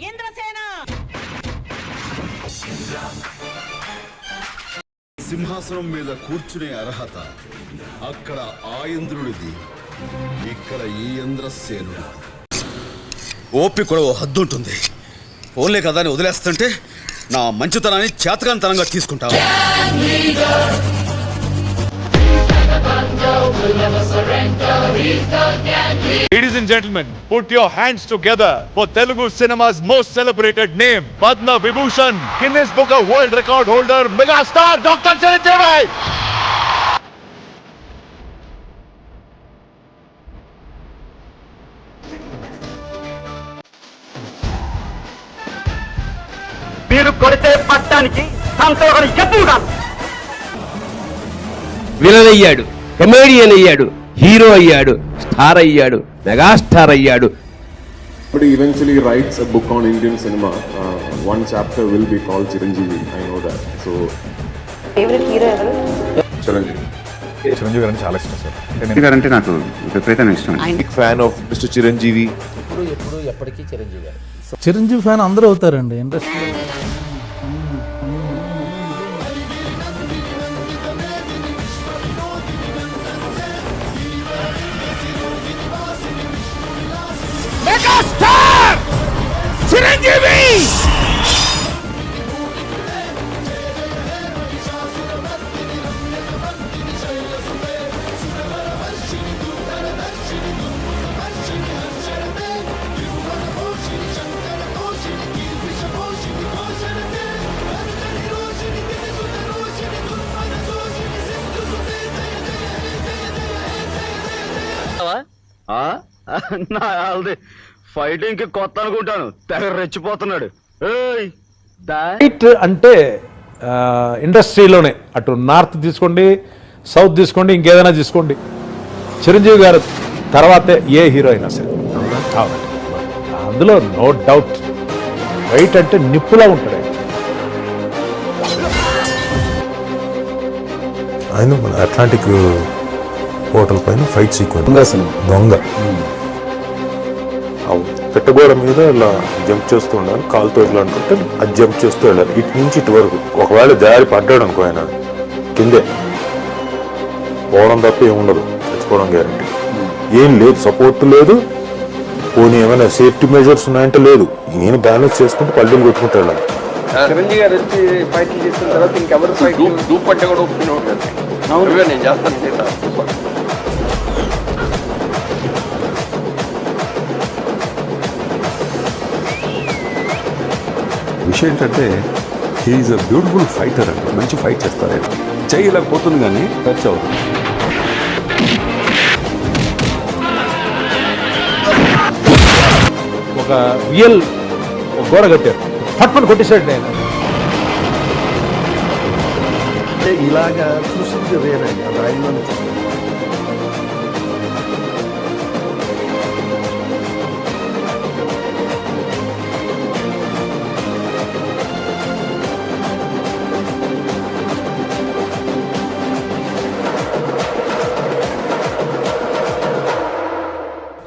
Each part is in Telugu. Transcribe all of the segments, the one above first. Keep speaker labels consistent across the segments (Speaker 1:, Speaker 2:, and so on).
Speaker 1: ఇంద్రసేన
Speaker 2: సింహాసనం మీద కూర్చునే అర్హత అక్కడ ఆ ఇంద్రుడిది, ఇక్కడ ఈ ఇంద్రసేనుడు. ఓపిక కూడా ఓ హద్దు ఉంటుంది. ఓన్లే కదా అని వదిలేస్తుంటే నా మంచితనాన్ని చేతకానితనంగా తీసుకుంటావు.
Speaker 3: Ladies and gentlemen, put your hands together for Telugu cinema's most celebrated name, Padma Vibhushan, Guinness Book of World Record holder, megastar Dr. Chiranjeevi.
Speaker 4: మీరు కొడితే పట్టానికి సంతోషం ఎక్కువగా.
Speaker 5: విలన్ అయ్యాడు, కమేడియన్ అయ్యాడు, హీరో అయ్యాడు, స్టార్ అయ్యాడు, మెగాస్టార్ అయ్యాడు.
Speaker 6: But he eventually writes a book on Indian cinema. One chapter will be called Chiranjeevi. I know that. So,
Speaker 7: favorite hero ever?
Speaker 6: Chiranjeevi.
Speaker 3: Chiranjeevi గారు చాలా ఇష్టం సార్.
Speaker 8: చిరంజీవి గారు అంటే నాకు విపరీతమైన ఇష్టం.
Speaker 3: Big fan of mister Chiranjeevi.
Speaker 9: ఎప్పుడు ఎప్పటికీ చిరంజీవి గారు.
Speaker 10: చిరంజీవి ఫ్యాన్ అందరూ అవుతారండి ఇండస్ట్రీ.
Speaker 3: మెగాస్టార్ చిరంజీవి.
Speaker 4: ఫైటింగ్ కి కొత్త అనుకుంటాను, తెగ రెచ్చిపోతున్నాడు.
Speaker 10: ఫైట్ అంటే ఇండస్ట్రీలోనే అటు నార్త్ తీసుకోండి, సౌత్ తీసుకోండి, ఇంకేదైనా తీసుకోండి, చిరంజీవి గారు తర్వాతే ఏ హీరో అయినా సరే. అందులో నో డౌట్. ఫైట్ అంటే నిప్పులా ఉంటాడు
Speaker 11: ఆయన. అట్లాంటిక్ హోటల్ పైన ఫైట్ సీక్వెన్స్, దొంగ పెట్టగోడ మీద ఇలా జంప్ చేస్తూ ఉండాలి, కాలుతో ఇట్లా అనుకుంటే అది జంప్ చేస్తూ వెళ్ళాలి ఇటు నుంచి ఇటు వరకు. ఒకవేళ జారి పడ్డాడు అనుకో ఆయన కిందే పోవడం తప్ప ఏముండదు, చచ్చిపోవడం గ్యారంటీ. ఏం లేదు, సపోర్ట్ లేదు, పోనీ ఏమైనా సేఫ్టీ మెజర్స్ ఉన్నాయంటే లేదు. నేను బ్యాలెన్స్ చేసుకుంటూ పల్లెలు కొట్టుకుంటూ వెళ్ళాలి.
Speaker 4: చిరంజీవి గారు వచ్చి ఫైట్ చేసిన తర్వాత ఇంకెవరు ఫైట్ గ్రూప్ అంటే కూడా ఒప్పుకుని ఉంటుంది. నేను చేస్తాను.
Speaker 11: విషయం ఏంటంటే హీఈస్ అ బ్యూటిఫుల్ ఫైటర్ అండి. మంచి ఫైట్ చేస్తారు ఆయన. చేయలేకపోతుంది కానీ టచ్ అవుతుంది.
Speaker 10: ఒక రియల్ గోడ కట్టారు, పట్టుకొని కొట్టేశాడు నేను.
Speaker 8: ఇలాగా చూసింది వేరండి, అది ఆయనలోనే చూసింది.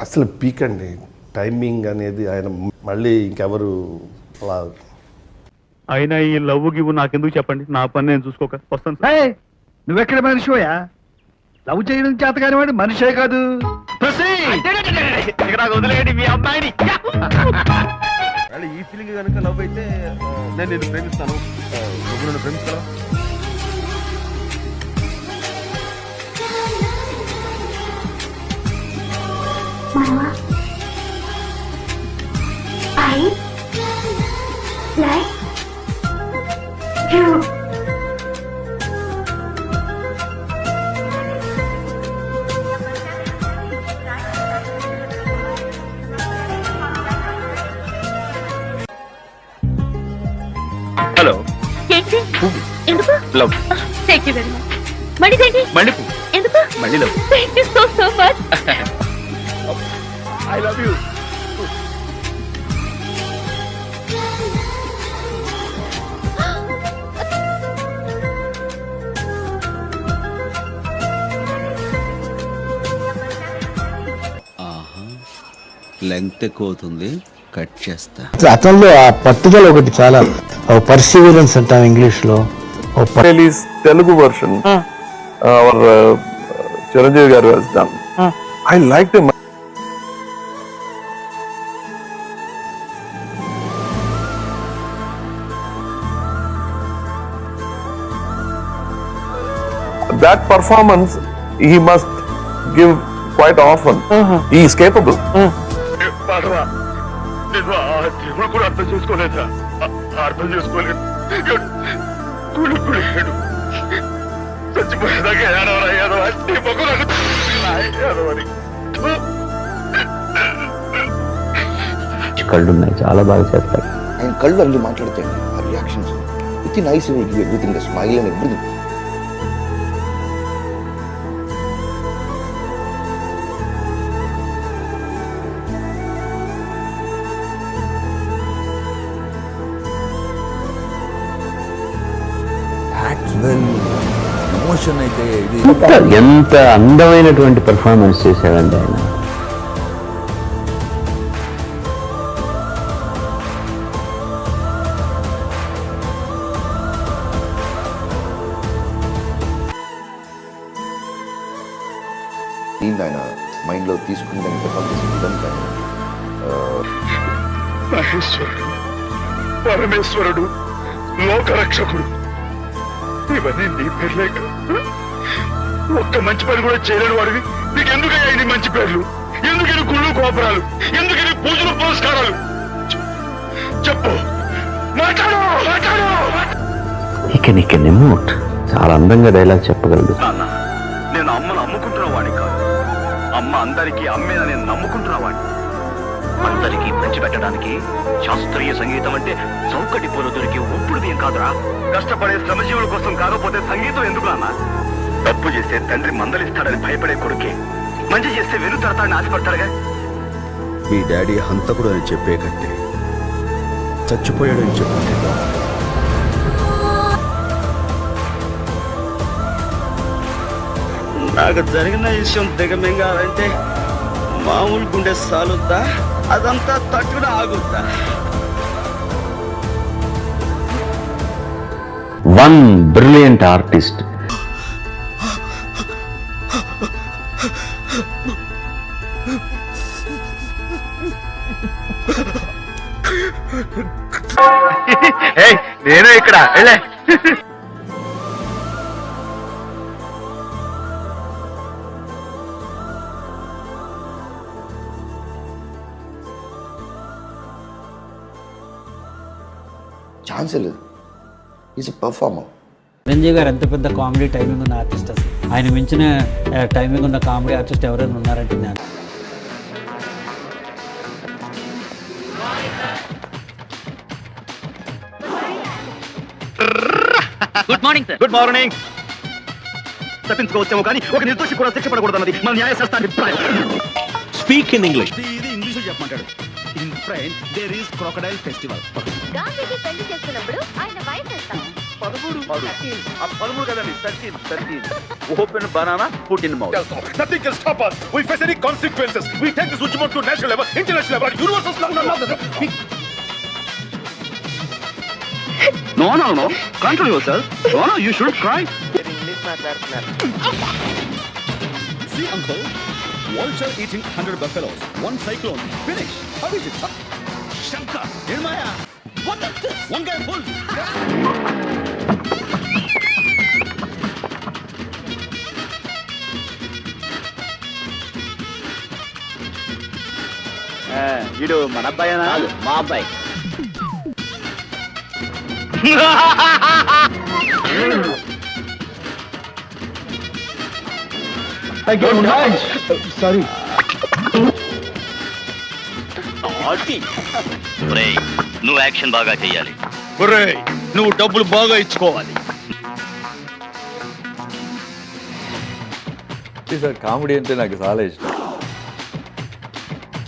Speaker 8: అసలు పీక్ అండి, టైమింగ్ అనేది ఆయన మళ్ళీ ఇంకెవరు అలా.
Speaker 4: అయినా ఈ లవ్ గివ్ నాకెందుకు చెప్పండి, నా పని నేను చూసుకోక వస్తాను. నువ్వెక్కడ మనిషిపోయా? లవ్ చేయడం చేత కాని వాడు మనిషే కాదు. వదిలేయండి మీ అమ్మాయిని. ఈ ఫీలింగ్ కనుక లవ్ అయితే నేను నిన్ను ప్రేమిస్తాను, నువ్వు నన్ను ప్రేమిస్తావా?
Speaker 7: I like you.
Speaker 4: హలో.
Speaker 7: ఏంటి? ఎందుకు?
Speaker 4: Love.
Speaker 7: Thank you very much. మళ్ళీ ఏంటి?
Speaker 4: మళ్ళీ
Speaker 7: ఎందుకు?
Speaker 4: మళ్ళీ love.
Speaker 7: Thank you so much.
Speaker 4: I love you.
Speaker 2: Length ఎక్కువ అవుతుంది. కట్ చేస్తా.
Speaker 10: అతనిలో ఆ పట్టుదల ఒకటి చాలా పర్సివరెన్స్ అంటాం ఇంగ్లీష్ లో.
Speaker 11: తెలుగు వర్షన్ అవర్ చిరంజీవి గారు వేస్తాం. I like the that performance he must give quite often. He is capable.
Speaker 3: దేవుడు కూడా అర్థం చేసుకోలేదా? అర్థం చేసుకోలేదు. చచ్చిపోయేదాకా ఏడవరా నీ మొక్క ఏడవని.
Speaker 5: కళ్ళున్నాయి, చాలా బాగా చేస్తారు.
Speaker 10: ఆయన కళ్ళు అన్ని మాట్లాడతాయి, ఆ reactions with in ice everything, smile and everything.
Speaker 2: Emotion అయితే ఇది
Speaker 5: ఎంత అందమైనటువంటి పెర్ఫార్మెన్స్ చేశాడండి ఆయన.
Speaker 10: ఆయన మైండ్ లో తీసుకుని దాన్ని పెర్ఫార్మ్ చేసే విధానికి ఆయన
Speaker 3: మహేశ్వరుడు, పరమేశ్వరుడు, లోకరక్షకుడు, ఇవన్నీ నీ పేర్లే కదా. ఒక్క మంచి పని కూడా చేయలేని వాడివి నీకెందుకయ్యా ఇన్ని మంచి పేర్లు? ఎందుకని గుళ్ళు గోపురాలు? ఎందుకని పూజలు పురస్కారాలు? చెప్పు, మాట్లాడు మాట్లాడు.
Speaker 5: ఇక నిమ్మోట్ చాలా అందంగా డైలాగ్ చెప్పగలదు.
Speaker 3: నేను అమ్మను అమ్ముకుంటున్న వాడిని కాదు, అమ్మ అందరికీ అమ్మేదని నేను నమ్ముకుంటున్న వాడిని. అందరికీ పంచిపెట్టడానికి శాస్త్రీయ సంగీతం అంటే చౌకటి పూలు దొరికి ఒప్పుడు బియ్యం కాదురా. కష్టపడే శ్రమజీవుల కోసం కాకపోతే సంగీతం ఎందుకు అన్న? తప్పు చేస్తే తండ్రి మందలిస్తాడని భయపడే కొడుకే మంచి చేస్తే వెను తడతాడని ఆశపడతాడుగా.
Speaker 2: మీ డాడీ హంతకుడు అని చెప్పే కంటే చచ్చిపోయాడని చెప్పండి. నాకు జరిగిన విషయం దిగమింగాలంటే మామూలు గుండె సాలుద్దా? అదంతా తట్టున ఆగుద్దా?
Speaker 5: One brilliant artist.
Speaker 3: నేనే ఇక్కడ వెళ్ళే.
Speaker 10: ఛాన్సే లేదు. Is a performer.
Speaker 9: చిరంజీవి గారు ఎంత పెద్ద కామెడీ టైమింగ్ ఉన్న ఆర్టిస్ట్ అసలు. ఆయన మించిన టైమింగ్ ఉన్న కామెడీ ఆర్టిస్ట్ ఎవరైనా ఉన్నారంటే నేను.
Speaker 3: Good morning sir. Good morning. తప్పించుకోవచ్చేమో కానీ ఒక నిర్దోషి కూడా శిక్ష పడకూడదన్నది మన న్యాయశాస్త్రాన్ని.
Speaker 2: Speak in English. ఇది ఇంగ్లీష్ లో చెప్పమంటాడు. In French there is crocodile festival.
Speaker 7: Gandhiji పెళ్లి చేస్తున్నప్పుడు ఆయన వయసు ఎంత?
Speaker 3: 13 కదండి. 13. Open banana put in mouth.
Speaker 11: Nothing can stop us. We face any consequences. We take this Ujjimon to national level, international level, universal level.
Speaker 3: No. Control yourself. No, you should cry.
Speaker 2: See, uncle, vulture eating 100 buffaloes. One cyclone. Finish. How is it? Shankar, Nirmaya. What is this? One guy pulls.
Speaker 3: వీడు మన అబ్బాయేనా? మా అబ్బాయి.
Speaker 4: సారీ.
Speaker 3: నువ్వు యాక్షన్ బాగా చెయ్యాలి. నువ్వు డబ్బులు బాగా ఇచ్చుకోవాలి.
Speaker 11: సార్ కామెడీ అంటే నాకు చాలా ఇష్టం.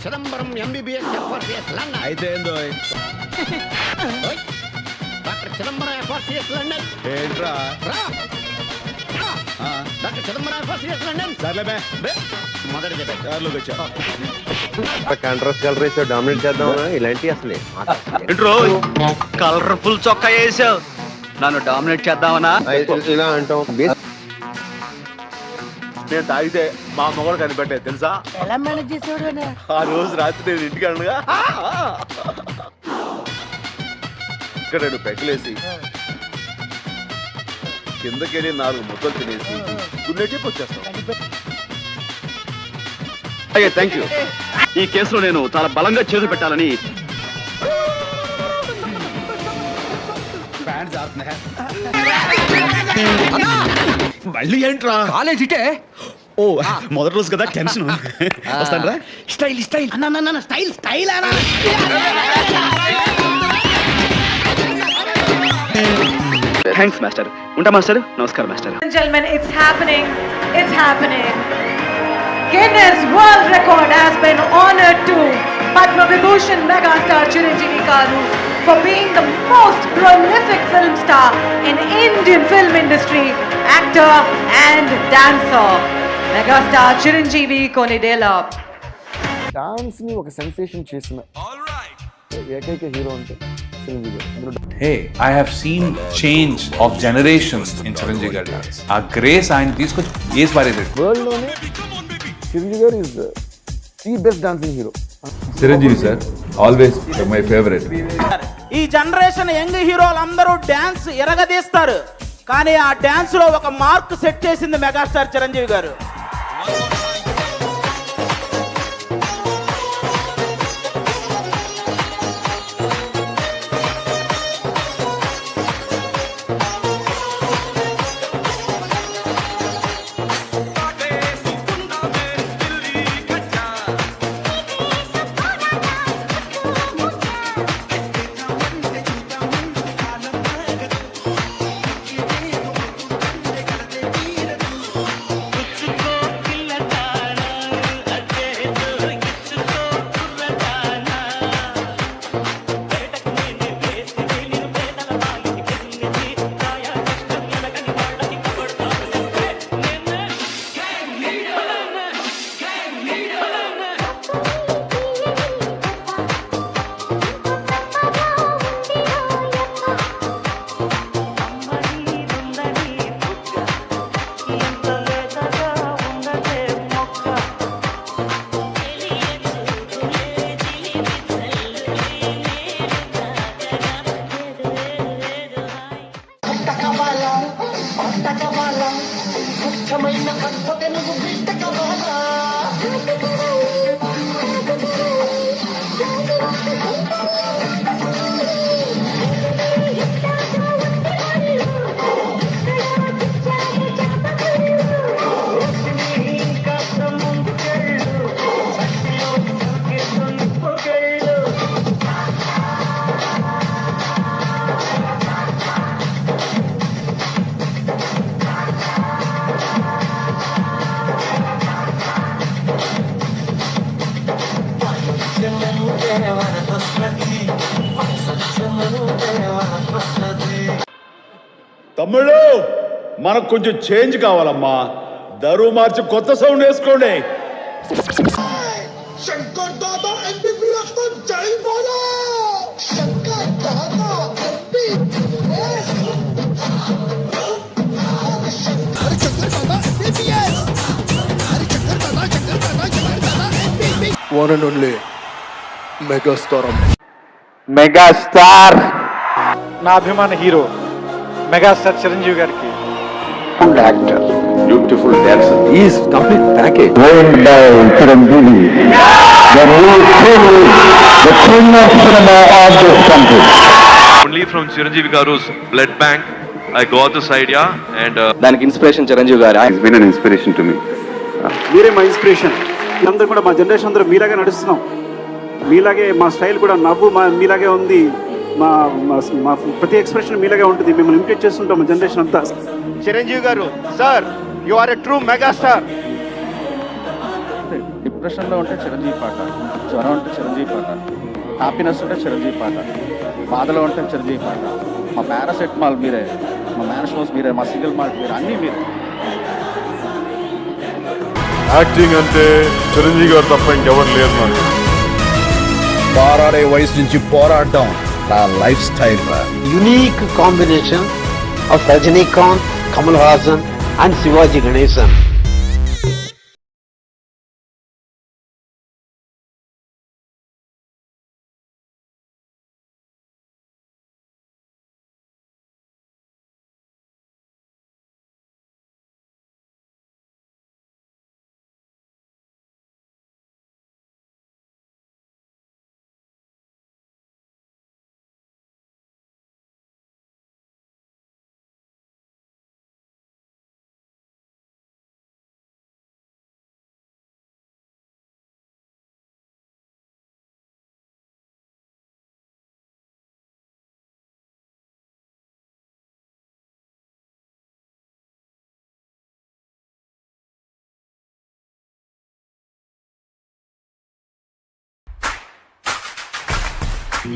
Speaker 10: Chidambaram MBBS London.
Speaker 2: అయితే ఏందో
Speaker 10: డాక్టర్ చిదంబరం ఎఫ్ఆర్సిఎస్ లండన్.
Speaker 2: ఏంట్రా?
Speaker 10: Doctor Chidambaram FRCS London.
Speaker 2: సర్లే బే.
Speaker 10: మొదటి
Speaker 2: కార్లోకి వచ్చా.
Speaker 5: కంట్రోస్ డామినేట్ చేద్దాం ఇలాంటి అసలే
Speaker 3: కలర్ఫుల్ చొక్కా వేసావు, నన్ను డామినేట్ చేద్దామనా?
Speaker 5: ఇలా అంటాం.
Speaker 2: నేను తాగితే మా మొగడు కనిపెట్టే తెలుసా?
Speaker 9: ఎలా మేనేజ్ చేసేవాడు?
Speaker 2: ఆ రోజు రాత్రి నేను ఇంటికి అనగా ఇక్కడ నేను పెక్కలేసి కిందకెళ్ళి 4 ముద్దలు తినేసి గున్నెట్టి వచ్చేస్తాను. Thank you.
Speaker 3: ఈ కేసులో నేను చాలా బలంగా చేతులు పెట్టాలని
Speaker 2: మళ్ళీ ఏంట్రా?
Speaker 3: కాలేజ్ ఇటే.
Speaker 2: ఓ మొదటి రోజు కదా, టెన్షన్. వస్తాను రా.
Speaker 3: స్టైల్ స్టైల్
Speaker 9: స్టైల్ స్టైల్ అన్నా.
Speaker 3: Thanks master. ఉంటా మాస్టర్. నమస్కారం master.
Speaker 7: Gentlemen, it's happening. It's happening. Guinness World Record has been honored to Padma Vibhushan megastar Chiranjeevi Garu for being the most prolific film star in Indian film industry, actor and dancer. Megastar Chiranjeevi Konidela.
Speaker 10: Dance ని ఒక సెన్సేషన్ చేసిన ఏకైక హీరో అంటే చిరంజీవి గారు.
Speaker 11: Hey, I have seen change of generations in Chiranjeevi garu dance. ఆ గ్రేస్ ఆయన తీసుకొచ్చి ఏస్ పారేసాడు.
Speaker 10: వరల్డ్ లోనే చిరంజీవి గారు is the best dancing hero.
Speaker 11: Chiranjeevi sir always my favourite.
Speaker 9: ఈ జనరేషన్ యంగ్ హీరోలు అందరూ డాన్స్ ఎరగదీస్తారు, కానీ ఆ డాన్స్ లో ఒక మార్క్ సెట్ చేసింది మెగాస్టార్ చిరంజీవి గారు.
Speaker 2: తమ్ముళ్ళు, మనకు కొంచెం చేంజ్ కావాలమ్మా. దరువు మార్చి కొత్త సౌండ్ వేసుకోండి.
Speaker 10: One and only megastar.
Speaker 5: Megastar
Speaker 4: నా అభిమాన హీరో మెగాస్టార్ చిరంజీవి గారికి
Speaker 5: actor, beautiful dancer, is complete package.
Speaker 11: Only from Chiranjeevi Garu's blood bank I got this idea and
Speaker 3: దానికి ఇన్స్పిరేషన్ చిరంజీవి గారు.
Speaker 11: he's been an inspiration to me.
Speaker 4: మీరే మా ఇన్స్పిరేషన్. అందరూ కూడా మా జనరేషన్ అందరూ మీలాగే నడుస్తున్నాం. మీలాగే మా స్టైల్ కూడా నవ్వు మీలాగే ఉంది. మా మా ప్రతి ఎక్స్ప్రెషన్ మీలాగే ఉంటుంది. మిమ్మల్ని ఇమిటేట్ చేస్తుంటాం మా జనరేషన్ అంతా. Chiranjeevi garu sir, you are a true megastar.
Speaker 9: డిప్రెషన్లో ఉంటే చిరంజీవి పాట, జ్వరం ఉంటే చిరంజీవి పాట, హ్యాపీనెస్ ఉంటే చిరంజీవి పాట, బాధలో ఉంటే చిరంజీవి పాట, మా పారాసెటమాల్ మీరే, మా మ్యాన్షోస్ మీరే, మా సింగిల్ మార్ట్ మీరే, అన్నీ మీరే.
Speaker 11: యాక్టింగ్ అంటే చిరంజీవి గారు తప్ప ఇంకెవరు లేరు నాకు.
Speaker 2: పోరాడే వయసు నుంచి పోరాడడం నా లైఫ్ స్టైల్ రా.
Speaker 5: Unique combination of Rajinikanth, Kamal Haasan and Shivaji Ganesan.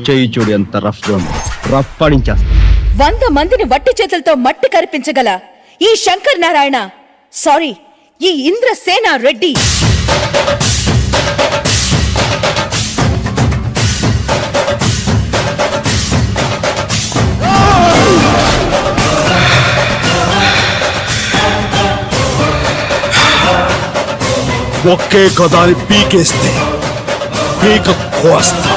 Speaker 3: చెయ్యి చూడు ఎంత రఫ్ రఫ్ పడించేస్తా.
Speaker 7: 100 మందిని వట్టి చేతులతో మట్టి కరిపించగల ఈ శంకర్ నారాయణ, సారీ, ఈ ఇంద్రసేన రెడ్డి
Speaker 2: ఒకే కదాని పీకేస్తే పీక కోస్తా.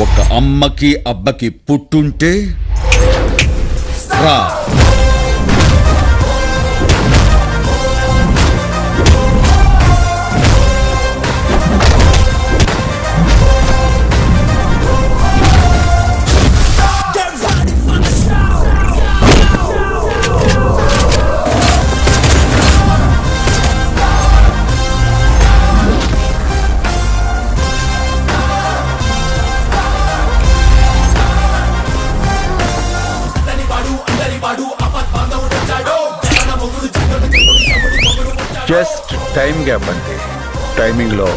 Speaker 2: ఒక అమ్మకి అబ్బకి పుట్టుంటే రా. జస్ట్ టైం గ్యాప్ అంటే టైమింగ్ లో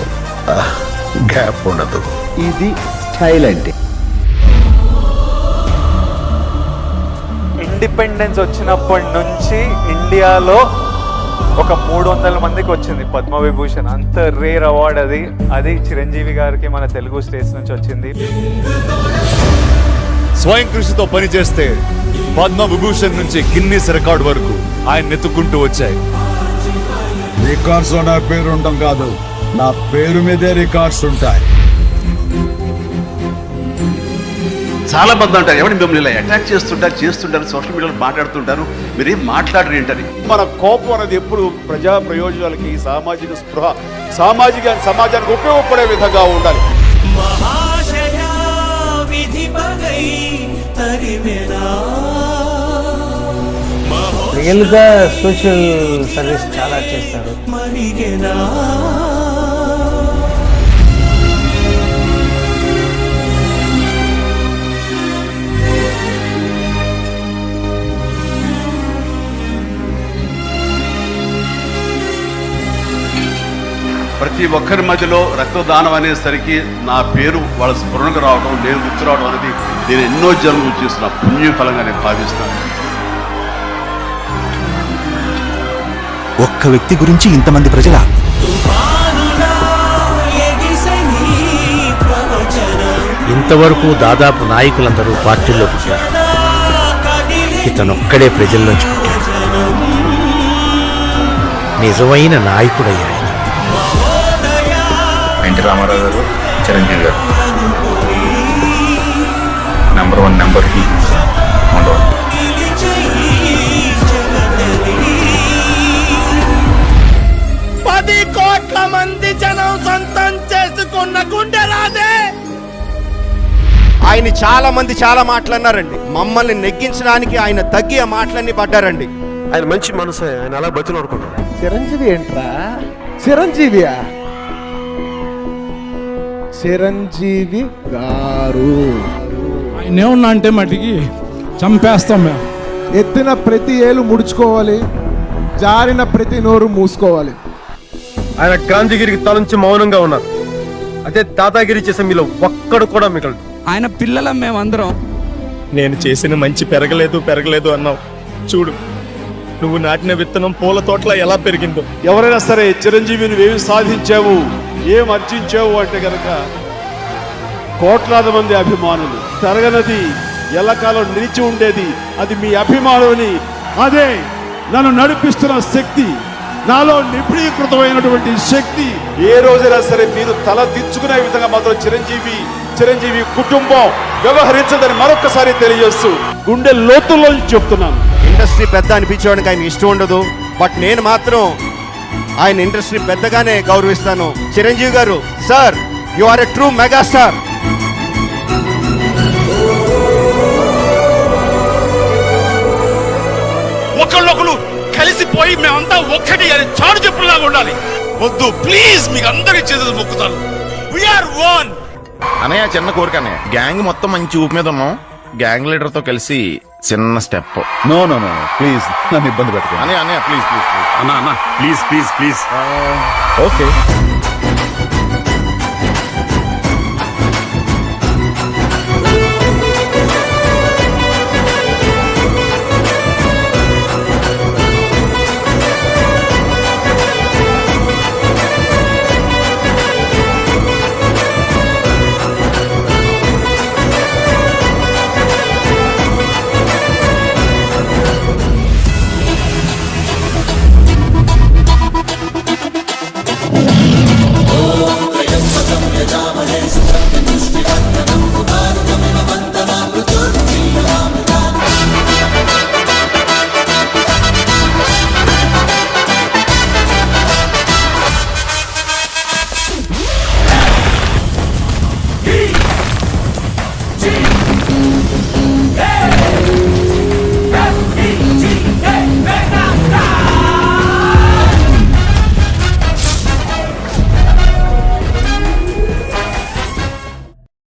Speaker 2: గ్యాప్ ఉండదు.
Speaker 5: ఇది స్టైల్ అంటే.
Speaker 9: ఇండిపెండెన్స్ వచ్చినప్పటి నుంచి ఇండియాలో ఒక 300 మందికి వచ్చింది పద్మవిభూషణ్. అంత రేర్ అవార్డ్ అది. అది చిరంజీవి గారికి మన తెలుగు స్టేట్స్ నుంచి వచ్చింది.
Speaker 11: స్వయం కృషితో పనిచేస్తే పద్మవిభూషణ్ నుంచి గిన్నీస్ రికార్డ్ వరకు ఆయన ఎత్తుకుంటూ వచ్చాయి.
Speaker 2: రికార్డ్స్ లో నా పేరు ఉండడం కాదు, నా పేరు మీదే రికార్డ్స్ ఉంటాయి.
Speaker 3: చాలా మంది అంటారు, ఎవరిని మిమ్మల్ని ఇలా అటాక్ చేస్తుంటారు సోషల్ మీడియాలో మాట్లాడుతుంటారు, మీరేం మాట్లాడరు ఏంటని.
Speaker 2: మన కోపం అనేది ఎప్పుడు ప్రజా ప్రయోజనాలకి, సామాజిక స్పృహ, సమాజానికి ఉపయోగపడే విధంగా ఉండాలి.
Speaker 10: రియల్గా సోషల్ సర్వీస్ చాలా చేస్తాడు.
Speaker 3: ప్రతి ఒక్కరి మధ్యలో రక్తదానం అనేసరికి నా పేరు వాళ్ళ స్ఫురణకు రావడం, నేను గుర్తు రావడం అనేది నేను ఎన్నో జన్మలు చేస్తున్న పుణ్యఫలంగా నేను భావిస్తాను.
Speaker 1: ఒక్క వ్యక్తి గురించి ఇంతమంది ప్రజల
Speaker 5: ఇంతవరకు దాదాపు నాయకులందరూ పార్టీల్లో పుట్టారు. ఇతనొక్కడే ప్రజల్లోంచి పుట్టాడు. నిజమైన నాయకుడయ్యాడు.
Speaker 3: ఎన్టీ రామారావు గారు, చిరంజీవి గారు నెంబర్ 1 నెంబర్ 2 ఉండవు.
Speaker 5: 10 కోట్ల మంది జనం సొంతం చేసుకున్న గుండె రాదే. ఆయన చాలా మంది చాలా మాట్లాడినారండి. మమ్మల్ని నెగ్గించడానికి ఆయన తగ్గి ఆ మాటలన్నీ పడ్డారండి.
Speaker 8: ఆయన మంచి మనసు, ఆయన అలా బతిలాడుకున్నాడు.
Speaker 10: చిరంజీవి ఏంట్రా? చిరంజీవియా? చిరంజీవి గారు
Speaker 12: ఆయన ఏమన్నా అంటే మటుకి చంపేస్తాం మేము.
Speaker 10: ఎత్తిన ప్రతి ఏలు ముడుచుకోవాలి, జారిన ప్రతి నోరు మూసుకోవాలి.
Speaker 8: ఆయన గాంధీగిరికి తలంచి మౌనంగా ఉన్నారు. అదే దాదాగిరి చేసే మీలో ఒక్కడు కూడా మిగలడు.
Speaker 12: ఆయన పిల్లలం మేమందరం. నేను చేసిన మంచి పెరగలేదు అన్నావు. చూడు, నువ్వు నాటిన విత్తనం పూల తోటలా ఎలా పెరిగిందో.
Speaker 1: ఎవరైనా సరే చిరంజీవిని ఏమి సాధించావు, ఏం అర్జించావు అంటే కనుక కోట్లాది మంది అభిమానులు, తరగనది ఎల్లకాలం నిలిచి ఉండేది అది మీ అభిమానుని. అదే నన్ను నడిపిస్తున్న శక్తి, నాలో నిపుణీకృతమైనటువంటి శక్తి. ఏ రోజైనా సరే మీరు తల దించుకునే విధంగా మాత్రం చిరంజీవి కుటుంబం వ్యవహరించదని మరొకసారి తెలియజేస్తూ గుండె లోతుల్లో చెప్తున్నాను.
Speaker 2: ఇండస్ట్రీ పెద్ద అనిపించడానికి ఆయన ఇష్టం ఉండదు, బట్ నేను మాత్రం ఆయన ఇండస్ట్రీ పెద్దగానే గౌరవిస్తాను. Chiranjeevi garu, sir, you are a true megastar.
Speaker 12: ఒకళ్ళొకరు కలిసిపోయి మేమంతా ఒక్కటి అని చాడు చెప్పులాగా ఉండాలి. వద్దు ప్లీజ్, మీకు అందరి చేతులు మొక్కుతాను. We are one.
Speaker 11: అనయ్య చిన్న కోరిక అన్నయ్య, గ్యాంగ్ మొత్తం మంచి ఊపి మీద ఉన్నాం. గ్యాంగ్ లీడర్ తో కలిసి చిన్న స్టెప్.
Speaker 2: నో ప్లీజ్, నన్ను ఇబ్బంది పెట్టండి.
Speaker 11: అన్నయ్య ప్లీజ్
Speaker 3: అన్నా ప్లీజ్
Speaker 11: ఓకే.